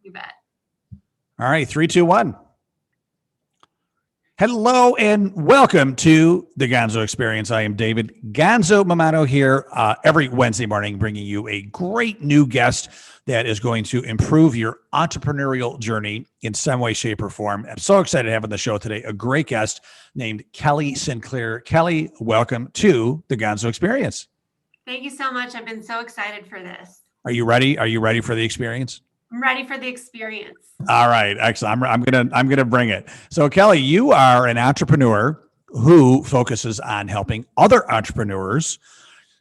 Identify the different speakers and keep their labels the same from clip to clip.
Speaker 1: You bet.
Speaker 2: All right, 3, 2, 1. Hello and welcome to the Gonzo Experience. I am David Gonzo Mamano here every Wednesday morning, bringing you a great new guest that is going to improve your entrepreneurial journey in some way, shape, or form. I'm so excited to have on the show today a great guest named Kelly Sinclair. Kelly, welcome to the Gonzo Experience.
Speaker 1: Thank you so much. I've been so excited for this.
Speaker 2: Are you ready? Are you ready for the experience?
Speaker 1: I'm ready for the experience.
Speaker 2: All right, excellent. I'm gonna bring it. So, Kelly, you are an entrepreneur who focuses on helping other entrepreneurs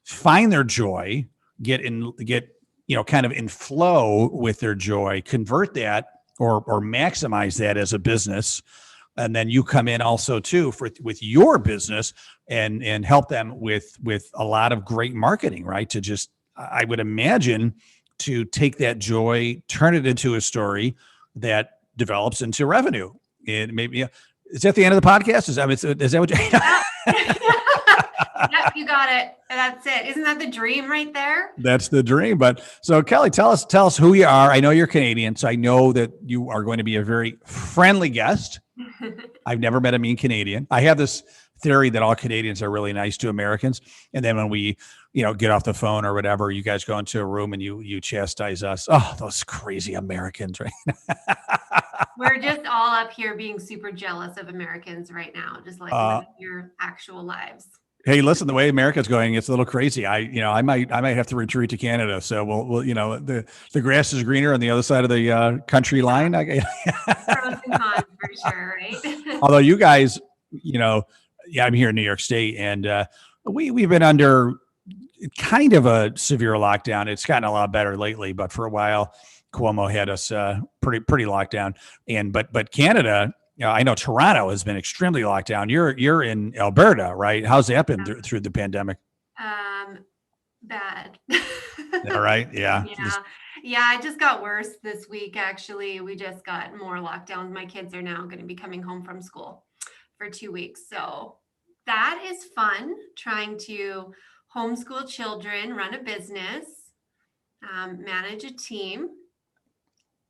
Speaker 2: find their joy, get kind of in flow with their joy, convert that or maximize that as a business, and then you come in also too with your business and help them with a lot of great marketing, right? To just, I would imagine, to take that joy, turn it into a story that develops into revenue. And maybe is that the end of the podcast? Is that what you?
Speaker 1: Yep, you got it. That's it. Isn't that the dream right there?
Speaker 2: That's the dream. But so, Kelly, tell us who you are. I know you're Canadian, so I know that you are going to be a very friendly guest. I've never met a mean Canadian. I have this theory that all Canadians are really nice to Americans, and then when we, get off the phone or whatever, you guys go into a room and you chastise us. Oh, those crazy Americans, right?
Speaker 1: We're just all up here being super jealous of Americans right now, just like living your actual lives.
Speaker 2: Hey, listen, the way America's going, it's a little crazy. I might have to retreat to Canada. So we'll the grass is greener on the other side of the country line.
Speaker 1: Pros and cons for sure, right?
Speaker 2: Although you guys, I'm here in New York State, and we've been under kind of a severe lockdown. It's gotten a lot better lately, but for a while, Cuomo had us pretty locked down. And but Canada, I know Toronto has been extremely locked down. You're in Alberta, right? How's that been through the pandemic?
Speaker 1: Bad.
Speaker 2: All right. Yeah.
Speaker 1: Yeah. It just got worse this week. Actually, we just got more lockdowns. My kids are now going to be coming home from school for 2 weeks. So that is fun, trying to homeschool children, run a business, manage a team,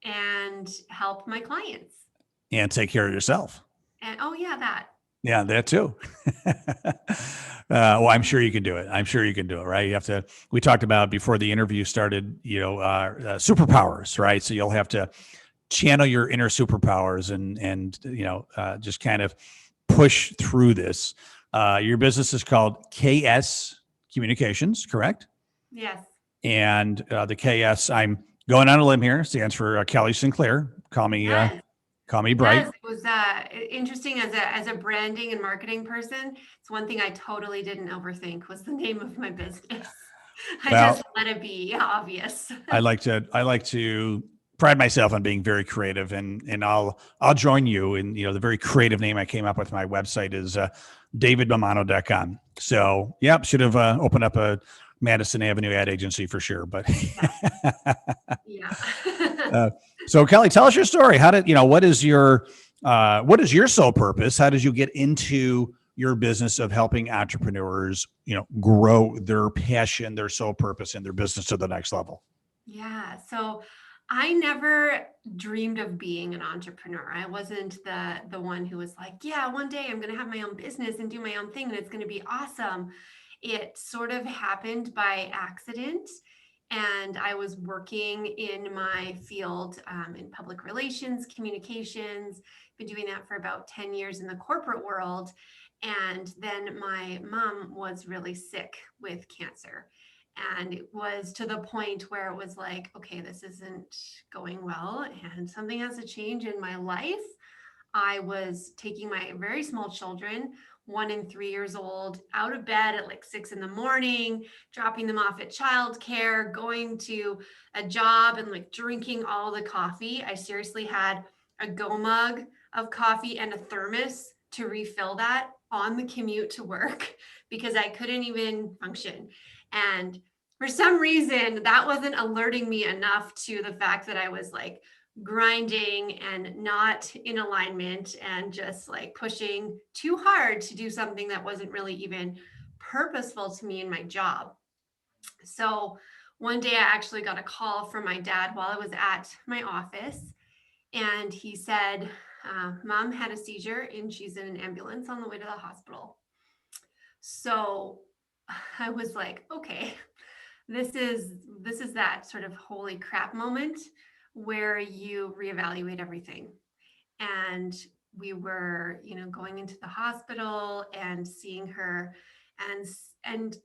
Speaker 1: and help my clients.
Speaker 2: And take care of yourself.
Speaker 1: And that.
Speaker 2: Yeah, that too. Well, I'm sure you can do it. Right? You have to, we talked about before the interview started, superpowers, right? So you'll have to channel your inner superpowers and just kind of push through this. Your business is called KS Communications, correct?
Speaker 1: Yes.
Speaker 2: And the KS, I'm going on a limb here, stands for Kelly Sinclair. Call me bright.
Speaker 1: Yes, it was interesting as a branding and marketing person. It's one thing I totally didn't overthink was the name of my business. I just let it be obvious.
Speaker 2: I like to pride myself on being very creative, and I'll join you. And the very creative name I came up with my website is davidmamano.com. So should have opened up a Madison Avenue ad agency for sure. But
Speaker 1: yeah.
Speaker 2: So Kelly, tell us your story. What is your sole purpose? How did you get into your business of helping entrepreneurs, grow their passion, their sole purpose, and their business to the next level?
Speaker 1: Yeah. So I never dreamed of being an entrepreneur. I wasn't the one who was like, yeah, one day I'm going to have my own business and do my own thing and it's going to be awesome. It sort of happened by accident. And I was working in my field in public relations, communications, been doing that for about 10 years in the corporate world. And then my mom was really sick with cancer. And it was to the point where it was like, okay, this isn't going well and something has to change in my life. I was taking my very small children, 1 and 3 years old, out of bed at like 6 a.m, dropping them off at childcare, going to a job and like drinking all the coffee. I seriously had a go mug of coffee and a thermos to refill that on the commute to work because I couldn't even function. And for some reason, that wasn't alerting me enough to the fact that I was like grinding and not in alignment and just like pushing too hard to do something that wasn't really even purposeful to me in my job. So One day I actually got a call from my dad while I was at my office, and he said, Mom had a seizure and she's in an ambulance on the way to the hospital. So I was like, okay, this is that sort of holy crap moment where you reevaluate everything. And we were, going into the hospital and seeing her, and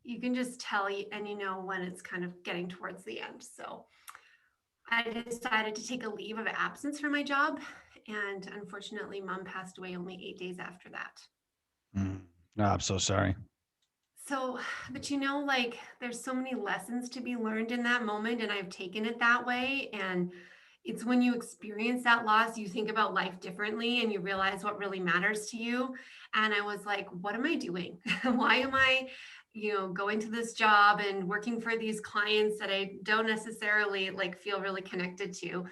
Speaker 1: you can just tell, and when it's kind of getting towards the end. So I decided to take a leave of absence from my job, and unfortunately mom passed away only 8 days after that.
Speaker 2: Mm. No, I'm so sorry.
Speaker 1: So, but like there's so many lessons to be learned in that moment, and I've taken it that way. And it's when you experience that loss, you think about life differently and you realize what really matters to you. And I was like, what am I doing? Why am I, going to this job and working for these clients that I don't necessarily like feel really connected to?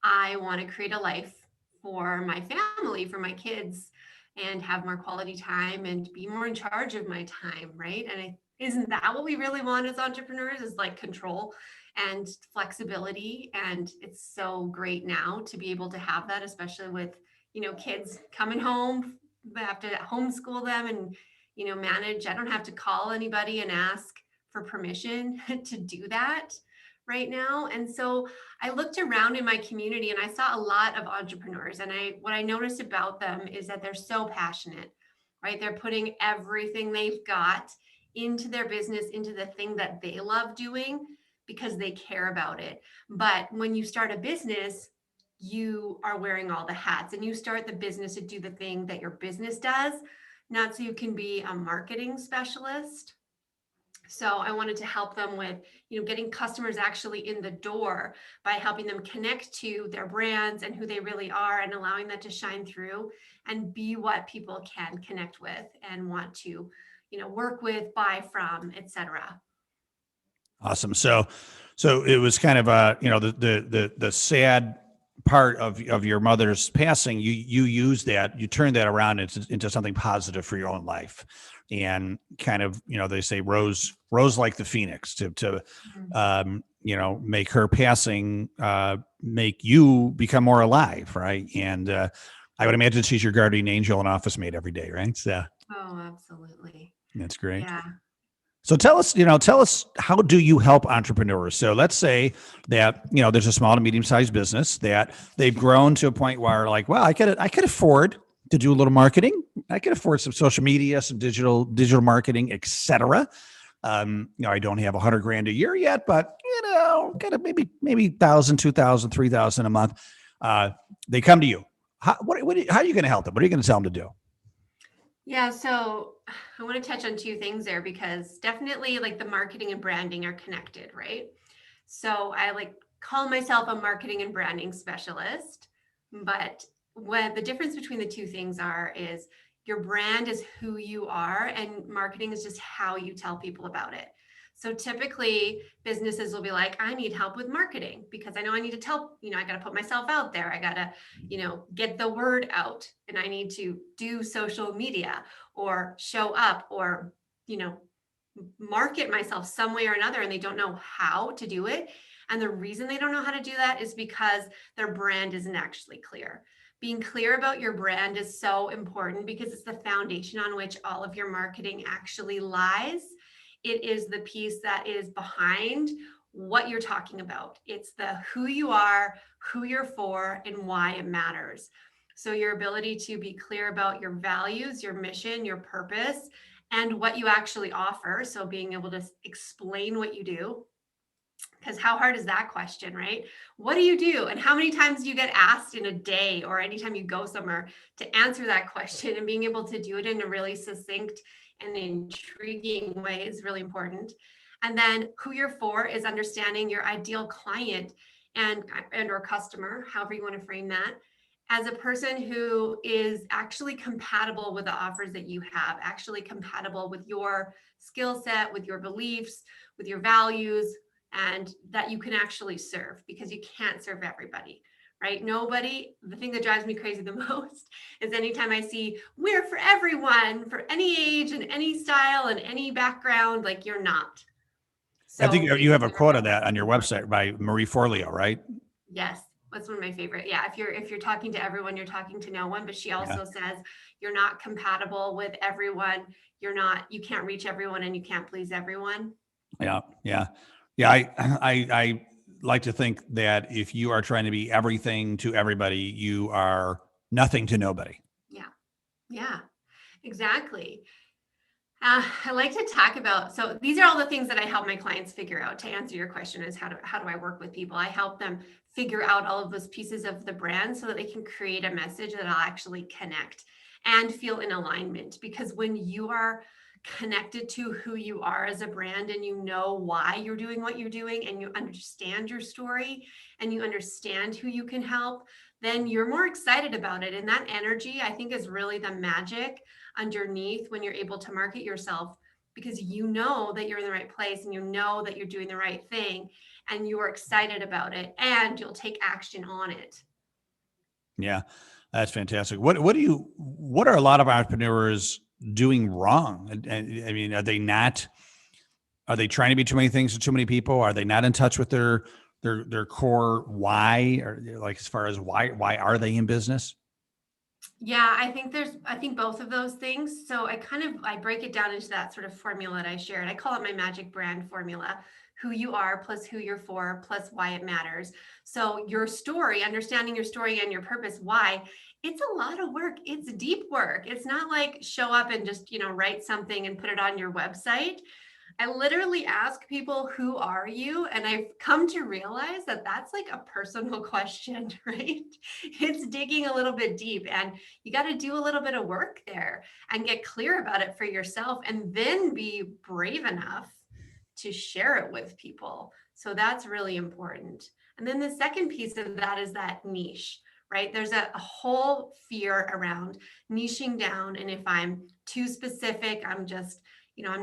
Speaker 1: I want to create a life for my family, for my kids, and have more quality time and be more in charge of my time, right? Isn't that what we really want as entrepreneurs, is like control and flexibility? And it's so great now to be able to have that, especially with, kids coming home. I have to homeschool them and, manage. I don't have to call anybody and ask for permission to do that right now. And so I looked around in my community and I saw a lot of entrepreneurs, and what I noticed about them is that they're so passionate, right? They're putting everything they've got into their business, into the thing that they love doing because they care about it. But when you start a business, you are wearing all the hats, and you start the business to do the thing that your business does, not so you can be a marketing specialist. So I wanted to help them with, getting customers actually in the door by helping them connect to their brands and who they really are, and allowing that to shine through and be what people can connect with and want to, work with, buy from, etc.
Speaker 2: Awesome. So it was kind of the sad part of your mother's passing. You used that, you turned that around into something positive for your own life, and kind of, they say rose like the phoenix to make her passing make you become more alive, right? And I would imagine she's your guardian angel and office mate every day, right? So
Speaker 1: Oh, absolutely.
Speaker 2: that's great.
Speaker 1: Yeah.
Speaker 2: So tell us, how do you help entrepreneurs? So let's say that, there's a small to medium sized business that they've grown to a point where, like, well, I could afford to do a little marketing. I could afford some social media, some digital marketing, etc. I don't have 100 grand a year yet, but kind of maybe 1,000, 2,000, 3,000 a month. They come to you. How are you going to help them? What are you going to tell them to do?
Speaker 1: Yeah, so I want to touch on two things there, because definitely like the marketing and branding are connected, right? So I like call myself a marketing and branding specialist, but what the difference between the two things are is your brand is who you are, and marketing is just how you tell people about it. So typically businesses will be like, I need help with marketing because I know I need to tell, I got to put myself out there. I got to, get the word out, and I need to do social media or show up or, you know, market myself some way or another, and they don't know how to do it. And the reason they don't know how to do that is because their brand isn't actually clear. Being clear about your brand is so important because it's the foundation on which all of your marketing actually lies. It is the piece that is behind what you're talking about. It's the who you are, who you're for, and why it matters. So your ability to be clear about your values, your mission, your purpose, and what you actually offer. So being able to explain what you do, because how hard is that question, right? What do you do? And how many times do you get asked in a day or anytime you go somewhere to answer that question? And being able to do it in a really succinct and intriguing way is really important. And then who you're for is understanding your ideal client and or customer, however you want to frame that, as a person who is actually compatible with the offers that you have, actually compatible with your skill set, with your beliefs, with your values, and that you can actually serve, because you can't serve everybody, right? Nobody, the thing that drives me crazy the most is anytime I see we're for everyone, for any age and any style and any background, like you're not.
Speaker 2: I think
Speaker 1: So
Speaker 2: you have a
Speaker 1: basically,
Speaker 2: quote of that on your website by Marie Forleo, right?
Speaker 1: yes, that's one of my favorite. Yeah, if you're talking to everyone, you're talking to no one. But she
Speaker 2: Yeah.
Speaker 1: also says you're not compatible with everyone. You can't reach everyone, and you can't please everyone.
Speaker 2: Yeah. Yeah. Yeah. I like to think that if you are trying to be everything to everybody, you are nothing to nobody.
Speaker 1: Yeah, yeah, exactly. I like to talk about, so these are all the things that I help my clients figure out. To answer your question is how do I work with people? I help them figure out all of those pieces of the brand so that they can create a message that'll actually connect and feel in alignment. Because when you are connected to who you are as a brand and you know why you're doing what you're doing and you understand your story and you understand who you can help, then you're more excited about it. And that energy, I think, is really the magic underneath when you're able to market yourself, because you know that you're in the right place and you know that you're doing the right thing and you're excited about it and you'll take action on it.
Speaker 2: Yeah. That's fantastic. What are a lot of entrepreneurs doing wrong? And I mean, are they trying to be too many things to too many people? Are they not in touch with their core why, or like, as far as why are they in business?
Speaker 1: Yeah, I think both of those things. So I break it down into that sort of formula that I shared. I call it my magic brand formula: who you are plus who you're for plus why it matters. So your story, understanding your story and your purpose, why, it's a lot of work. It's deep work. It's not like show up and just, write something and put it on your website. I literally ask people, who are you? And I've come to realize that that's like a personal question, right? It's digging a little bit deep, and you got to do a little bit of work there and get clear about it for yourself and then be brave enough to share it with people. So that's really important. And then the second piece of that is that niche, right? There's a whole fear around niching down. And if I'm too specific, I'm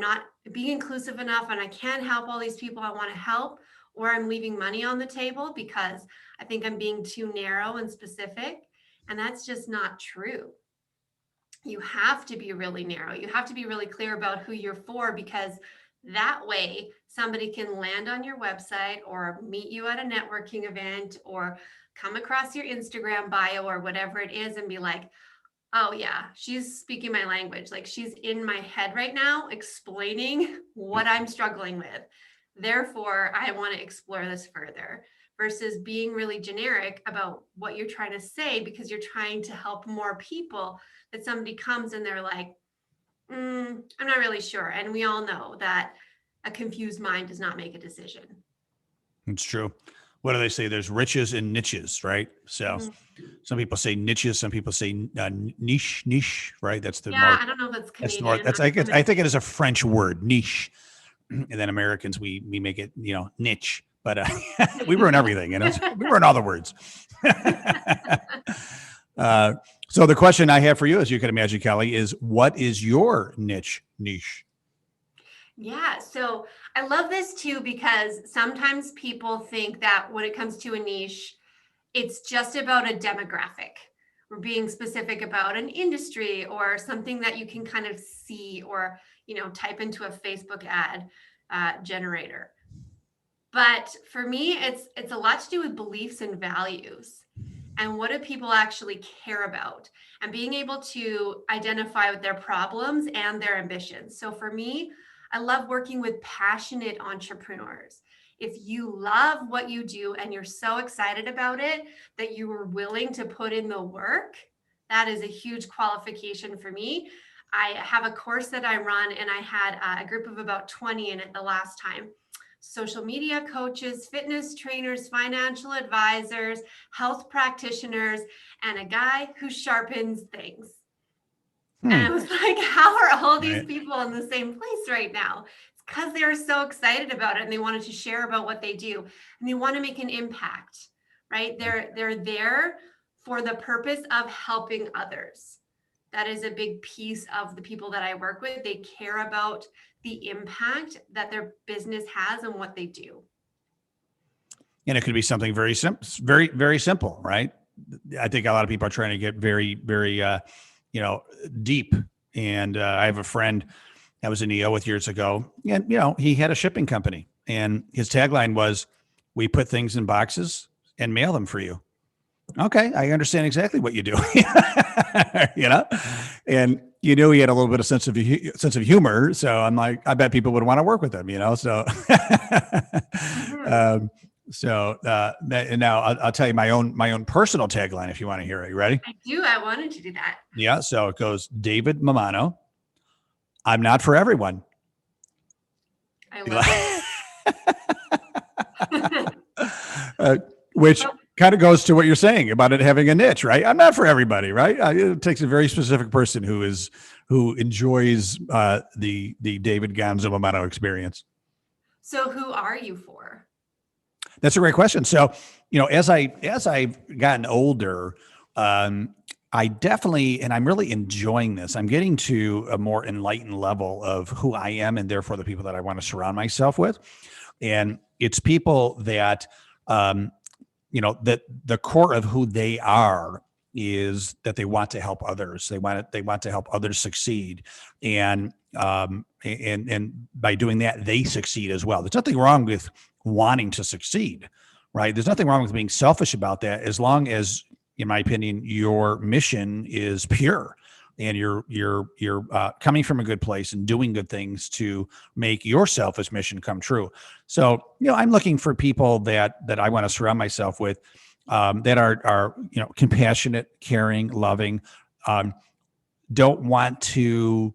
Speaker 1: not being inclusive enough and I can't help all these people I want to help, or I'm leaving money on the table because I think I'm being too narrow and specific. And that's just not true. You have to be really narrow. You have to be really clear about who you're for, because that way somebody can land on your website or meet you at a networking event or come across your Instagram bio or whatever it is and be like, oh yeah, she's speaking my language. Like, she's in my head right now explaining what I'm struggling with. Therefore, I want to explore this further, versus being really generic about what you're trying to say because you're trying to help more people, that somebody comes and they're like, I'm not really sure. And we all know that a confused mind does not make a decision.
Speaker 2: It's true. What do they say? There's riches and niches, right? So
Speaker 1: Mhm.
Speaker 2: some people say niches, some people say niche, right?
Speaker 1: Yeah, I don't know if that's Canadian.
Speaker 2: That's, I think it is a French word, niche. And then Americans, we make it, niche, but we ruin everything, we ruin all the words. uh, so the question I have for you, as you can imagine, Kelly, is what is your niche?
Speaker 1: Yeah, so I love this too, because sometimes people think that when it comes to a niche, it's just about a demographic. We're being specific about an industry or something that you can kind of see or, type into a Facebook ad generator. But for me, it's a lot to do with beliefs and values. And what do people actually care about? And being able to identify with their problems and their ambitions. So for me, I love working with passionate entrepreneurs. If you love what you do and you're so excited about it that you were willing to put in the work, that is a huge qualification for me. I have a course that I run, and I had a group of about 20 in it the last time: social media coaches, fitness trainers, financial advisors, health practitioners, and a guy who sharpens things. And I
Speaker 2: Hmm.
Speaker 1: was like, how are all these
Speaker 2: Right.
Speaker 1: people in the same place right now? It's because they are so excited about it and they wanted to share about what they do and they want to make an impact, right? They're there for the purpose of helping others. That is a big piece of the people that I work with. They care about the impact that their business has and what they do.
Speaker 2: And it could be something very simple, very simple, right? I think a lot of people are trying to get very, you know, deep. And I have a friend I was in EO with years ago, and he had a shipping company, And his tagline was, "We put things in boxes and mail them for you." Okay, I understand exactly what you do. you know, and you knew he had a little bit of sense of humor. So I'm like, I bet people would want to work with him. So,
Speaker 1: Mhm.
Speaker 2: um, and now I'll tell you my own personal tagline if you want to hear it. You ready?
Speaker 1: I do. I wanted to do that.
Speaker 2: Yeah. So it goes, David Mamano. I'm not for everyone.
Speaker 1: I love it.
Speaker 2: uh, which
Speaker 1: Well,
Speaker 2: kind of goes to what you're saying about it having a niche, right? I'm not for everybody, right? It takes a very specific person who enjoys the David Gonzo Mamano experience.
Speaker 1: so who are you for?
Speaker 2: That's a great question. So, as I've gotten older, um, I definitely, and I'm really enjoying this. I'm getting to a more enlightened level of who I am, and therefore the people that I want to surround myself with. And it's people that, um, that the core of who they are is that they want to help others. They want to help others succeed, and by doing that, they succeed as well. There's nothing wrong with wanting to succeed, right? There's nothing wrong with being selfish about that, as long as, in my opinion, your mission is pure and you're coming from a good place and doing good things to make your selfish mission come true. So, I'm looking for people that I want to surround myself with, that are compassionate, caring, loving, um, don't want to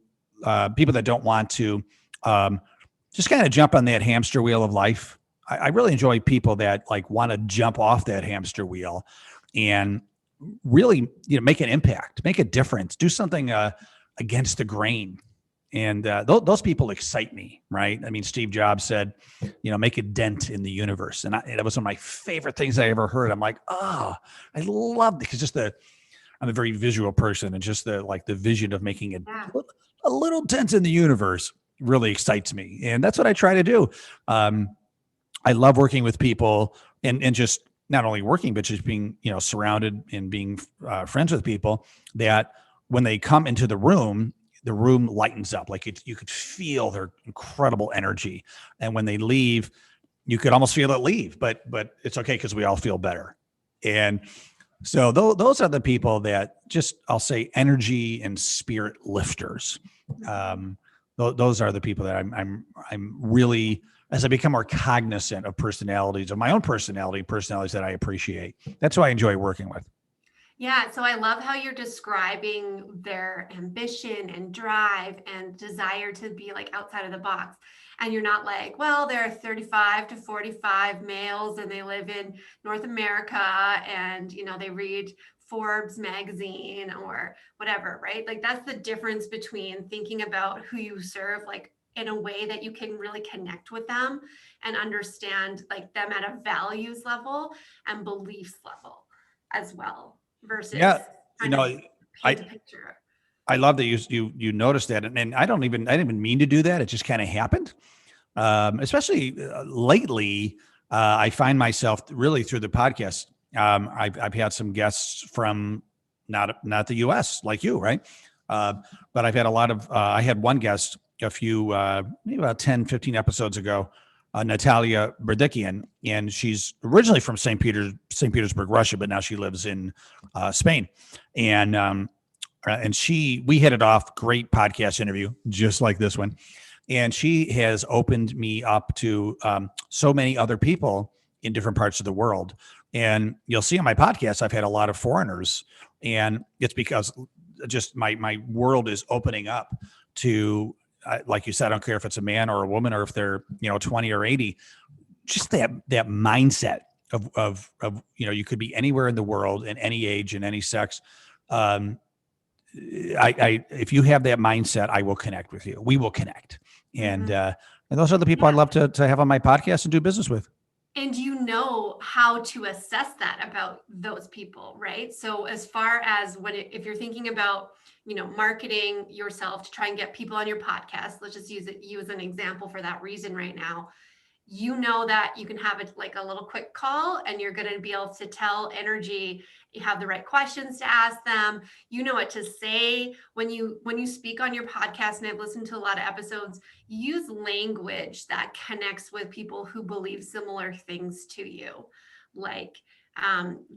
Speaker 2: people that don't want to um, just kind of jump on that hamster wheel of life. I really enjoy people that like want to jump off that hamster wheel and really, make an impact, make a difference, do something against the grain. And those people excite me, right? I mean, Steve Jobs said, make a dent in the universe. And that was one of my favorite things I ever heard. I'm like, oh, I love it, because I'm a very visual person, and just the vision of making
Speaker 1: Yeah.
Speaker 2: a little dent in the universe really excites me. And that's what I try to do. Um, I love working with people, and just not only working, but just being, surrounded and being friends with people that when they come into the room lightens up. Like you could feel their incredible energy. And when they leave, you could almost feel it leave, but it's okay, because we all feel better. And so those are the people that just, I'll say, energy and spirit lifters.
Speaker 1: Mhm.
Speaker 2: Um, those are the people that I'm really, as I become more cognizant of personalities, of my own personalities that I appreciate. That's who I enjoy working with.
Speaker 1: Yeah, so I love how you're describing their ambition and drive and desire to be like outside of the box. And you're not like, well, there are 35 to 45 males and they live in North America and, they read Forbes magazine or whatever, right? Like that's the difference between thinking about who you serve, like in a way that you can really connect with them and understand like them at a values level and beliefs level as well, versus
Speaker 2: Yeah, you
Speaker 1: trying to
Speaker 2: know,
Speaker 1: paint a
Speaker 2: I
Speaker 1: picture.
Speaker 2: I love that you noticed that, and I didn't even mean to do that. It just kind of happened. Especially lately, I find myself really through the podcast. I've had some guests from not the U.S. like you, right? Uh, but I've had a lot of. I had one guest a few, maybe about 10, 15 episodes ago, Natalia Berdikian, and she's originally from St. Petersburg, Russia, but now she lives in Spain. And we hit it off. Great podcast interview, just like this one. And she has opened me up to so many other people in different parts of the world. And you'll see on my podcast, I've had a lot of foreigners, and it's because just my world is opening up to, like you said, I don't care if it's a man or a woman, or if they're 20 or 80, just that mindset of you could be anywhere in the world, in any age, in any sex. Um, if you have that mindset, I will connect with you. We will connect, and
Speaker 1: Mhm.
Speaker 2: uh, and those are the people I'd
Speaker 1: Yeah.
Speaker 2: love to have on my podcast and do business with.
Speaker 1: And you know how to assess that about those people, right? So as far as if you're thinking about, marketing yourself to try and get people on your podcast, let's just use you as an example for that reason right now. you know that you can have it like a little quick call, and you're going to be able to tell energy, you have the right questions to ask them, you know what to say when you speak on your podcast. And I've listened to a lot of episodes, use language that connects with people who believe similar things to you, like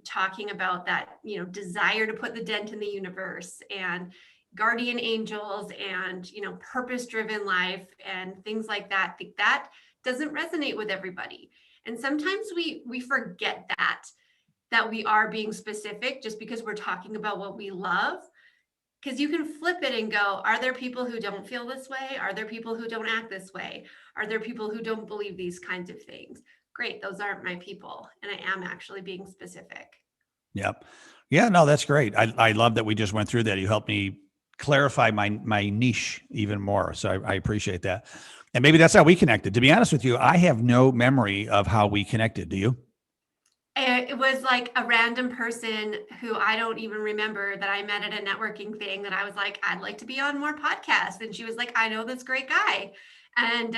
Speaker 1: talking about that, desire to put the dent in the universe, and guardian angels, and purpose driven life, and things like that. I think that doesn't resonate with everybody. And sometimes we forget that we are being specific just because we're talking about what we love. Because you can flip it and go, are there people who don't feel this way? Are there people who don't act this way? Are there people who don't believe these kinds of things? Great, those aren't my people. And I am actually being specific.
Speaker 2: Yep. Yeah, no, that's great. I love that we just went through that. You helped me clarify my niche even more. So I appreciate that. And maybe that's how we connected. To be honest with you, I have no memory of how we connected. Do you?
Speaker 1: It was like a random person who I don't even remember, that I met at a networking thing, that I was like, I'd like to be on more podcasts. And she was like, I know this great guy. And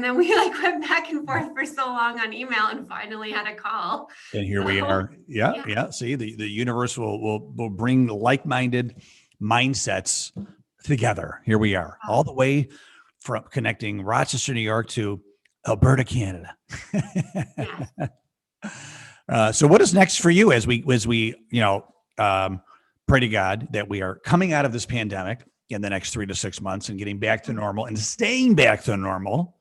Speaker 1: then we like went back and forth for so long on email, and finally had a call.
Speaker 2: And here we
Speaker 1: So
Speaker 2: are. Yeah,
Speaker 1: yeah.
Speaker 2: yeah. See, the universe will bring like-minded mindsets together. Here we are, all the way from connecting Rochester, New York to Alberta, Canada.
Speaker 1: Yes.
Speaker 2: So what is next for you as we pray to God that we are coming out of this pandemic in the next 3 to 6 months and getting back to normal and staying back to normal?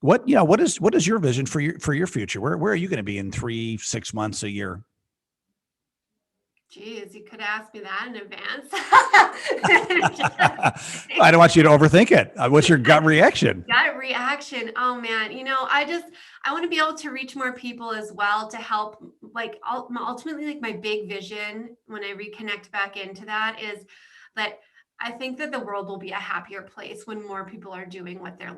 Speaker 2: What is your vision for your future? Where are you going to be in 3, 6 months, a year?
Speaker 1: Geez, you could ask me that in advance.
Speaker 2: I don't want you to overthink it. What's your gut reaction?
Speaker 1: Gut reaction. Oh man, I want to be able to reach more people as well, to help, like ultimately, like my big vision when I reconnect back into that is that I think that the world will be a happier place when more people are doing what they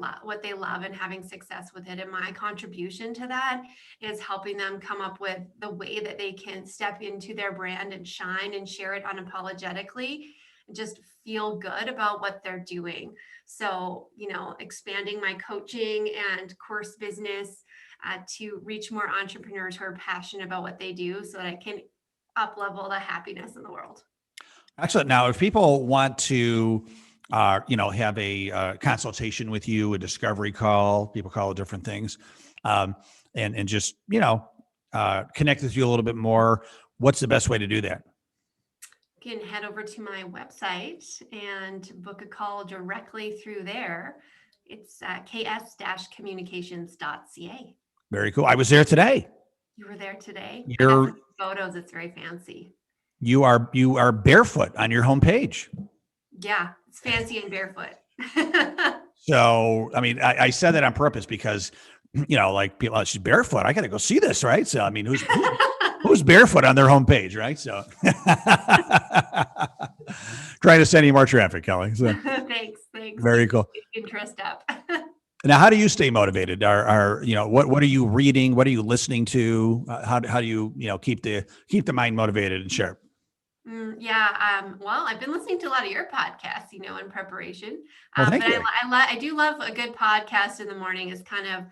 Speaker 1: love and having success with it. And my contribution to that is helping them come up with the way that they can step into their brand and shine and share it unapologetically, and just feel good about what they're doing. So, expanding my coaching and course business to reach more entrepreneurs who are passionate about what they do, so that I can up level the happiness in the world.
Speaker 2: Excellent. Now, if people want to, have a consultation with you, a discovery call, people call it different things, and just, connect with you a little bit more, what's the best way to do that?
Speaker 1: You can head over to my website and book a call directly through there. It's ks-communications.ca.
Speaker 2: Very cool. I was there today.
Speaker 1: You were there today? I got
Speaker 2: You're
Speaker 1: some photos. It's very fancy.
Speaker 2: you are barefoot on your homepage.
Speaker 1: Yeah, it's fancy and barefoot.
Speaker 2: So, I mean, I said that on purpose because, like people, she's barefoot. I got to go see this, right? So, I mean, who's barefoot on their homepage, right? So, trying to send you more traffic, Kelly. So,
Speaker 1: Thanks.
Speaker 2: very cool.
Speaker 1: Interest up.
Speaker 2: Now, how do you stay motivated? What are you reading? What are you listening to? How do you keep the mind motivated and sharp?
Speaker 1: Well, I've been listening to a lot of your podcasts, in preparation.
Speaker 2: Well, thank
Speaker 1: But
Speaker 2: you.
Speaker 1: I do love a good podcast in the morning, is kind of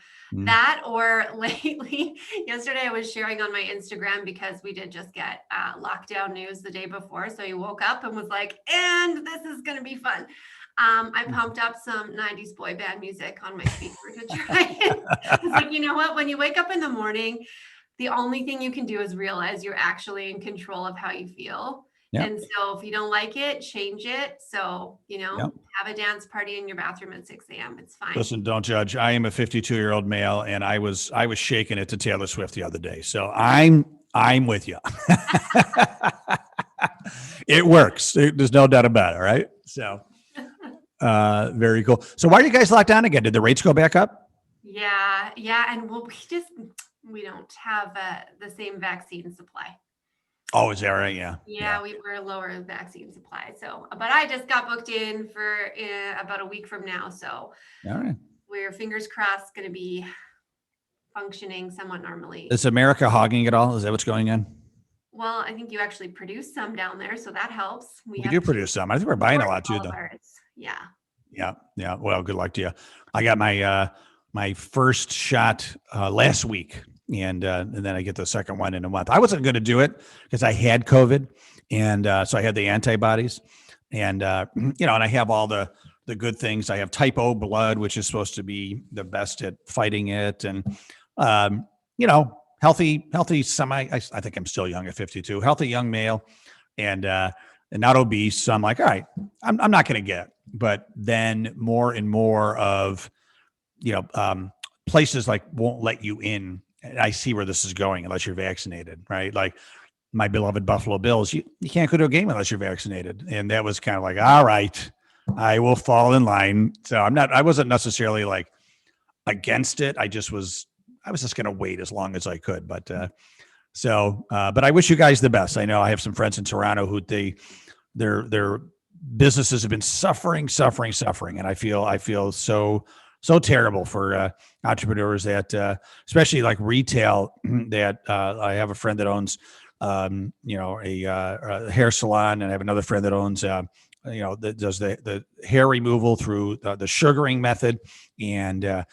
Speaker 1: that. Or lately, yesterday I was sharing on my Instagram, because we did just get lockdown news the day before. So he woke up and was like, and this is going to be fun. I pumped up some 90s boy band music on my speaker to try it. It's like, you know what? When you wake up in the morning, the only thing you can do is realize you're actually in control of how you feel.
Speaker 2: Yeah.
Speaker 1: And so if you don't like it, change it. So,
Speaker 2: Yep.
Speaker 1: have a dance party in your bathroom at 6 a.m. It's fine.
Speaker 2: Listen, don't judge. I am a 52-year-old male, and I was shaking it to Taylor Swift the other day. So I'm with you. It works. There's no doubt about it, right? So very cool. So why are you guys locked down again? Did the rates go back up?
Speaker 1: Yeah. And we don't have the same vaccine supply.
Speaker 2: Oh, is that right? Yeah.
Speaker 1: Yeah, we were lower vaccine supply. So, but I just got booked in for about a week from now. So,
Speaker 2: All right.
Speaker 1: we're fingers crossed going to be functioning somewhat normally.
Speaker 2: Is America hogging it all? Is that what's going on?
Speaker 1: Well, I think you actually produce some down there, so that helps.
Speaker 2: We do produce some. I think we're buying a lot too, though.
Speaker 1: Yeah.
Speaker 2: Yeah. Well, good luck to you. I got my my first shot last week, and then I get the second one in a month. I wasn't going to do it because I had COVID, and so I had the antibodies, and and I have all the good things. I have type O blood, which is supposed to be the best at fighting it, and healthy semi. I think I'm still young at 52, healthy young male, and not obese. So I'm like, all right, I'm not going to get it. But then more and more of places like won't let you in. And I see where this is going unless you're vaccinated, right? Like my beloved Buffalo Bills, you can't go to a game unless you're vaccinated. And that was kind of like, all right, I will fall in line. So I wasn't necessarily like against it. I was just going to wait as long as I could. But but I wish you guys the best. I know I have some friends in Toronto who their businesses have been suffering. And I feel so terrible for entrepreneurs that, especially like retail, that I have a friend that owns, a hair salon, and I have another friend that owns, that does the hair removal through the sugaring method, and they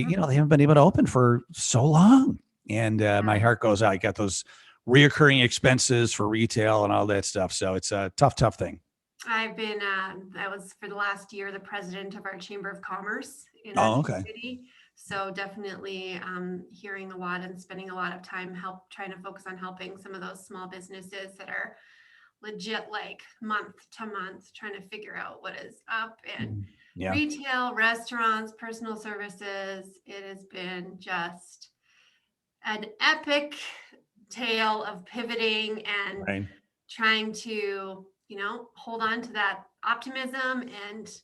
Speaker 2: haven't been able to open for so long, and my heart goes out. I got those reoccurring expenses for retail and all that stuff, so it's a tough thing.
Speaker 1: I've been, I was for the last year the president of our Chamber of Commerce in
Speaker 2: Oh,
Speaker 1: our
Speaker 2: okay.
Speaker 1: community. So definitely hearing a lot and spending a lot of time trying to focus on helping some of those small businesses that are legit like month to month trying to figure out what is up. And
Speaker 2: Yeah.
Speaker 1: retail, restaurants, personal services, it has been just an epic tale of pivoting and
Speaker 2: Right.
Speaker 1: trying to hold on to that optimism and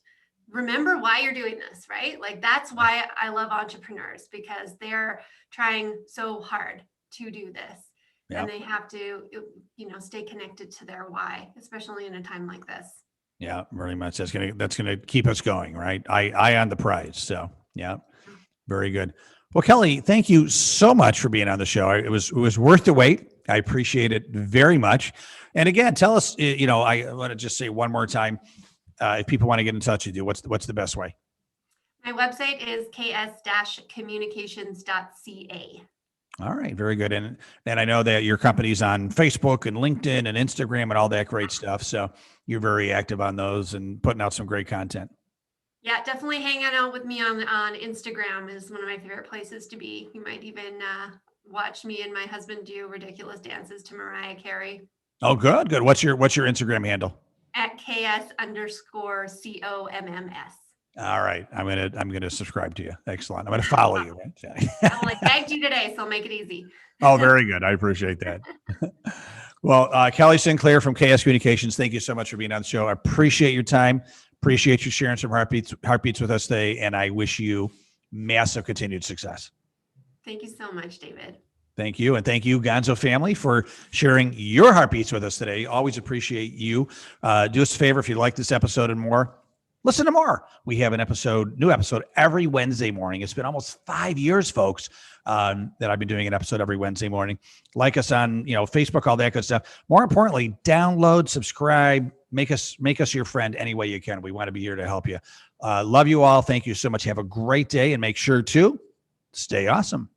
Speaker 1: remember why you're doing this, right? Like that's why I love entrepreneurs, because they're trying so hard to do this.
Speaker 2: Yeah.
Speaker 1: And they have to, stay connected to their why, especially in a time like this.
Speaker 2: Yeah, very much. That's gonna keep us going, right? I on the prize. So yeah, very good. Well, Kelly, thank you so much for being on the show. It was worth the wait. I appreciate it very much. And again, tell us, I want to just say one more time, if people want to get in touch with you, what's the best way?
Speaker 1: My website is ks-communications.ca.
Speaker 2: All right, very good. And I know that your company's on Facebook and LinkedIn and Instagram and all that great stuff. So you're very active on those and putting out some great content.
Speaker 1: Yeah, definitely hanging out with me on Instagram is one of my favorite places to be. You might even watch me and my husband do ridiculous dances to Mariah Carey.
Speaker 2: Oh, good. What's your Instagram handle?
Speaker 1: At ks_COMMS.
Speaker 2: All right. I'm gonna subscribe to you. Excellent. I'm gonna follow you.
Speaker 1: I tagged you today, so I'll make it easy.
Speaker 2: Oh, very good. I appreciate that. Well, Kelly Sinclair from KS Communications, thank you so much for being on the show. I appreciate your time. Appreciate you sharing some heartbeats with us today, and I wish you massive continued success.
Speaker 1: Thank you so much, David.
Speaker 2: Thank you. And thank you, Gonzo family, for sharing your heartbeats with us today. Always appreciate you. Do us a favor, if you like this episode and more, listen to more. We have new episode every Wednesday morning. It's been almost 5 years, folks, that I've been doing an episode every Wednesday morning. Like us on, Facebook, all that good stuff. More importantly, download, subscribe, make us your friend any way you can. We want to be here to help you. Love you all. Thank you so much. Have a great day, and make sure to stay awesome.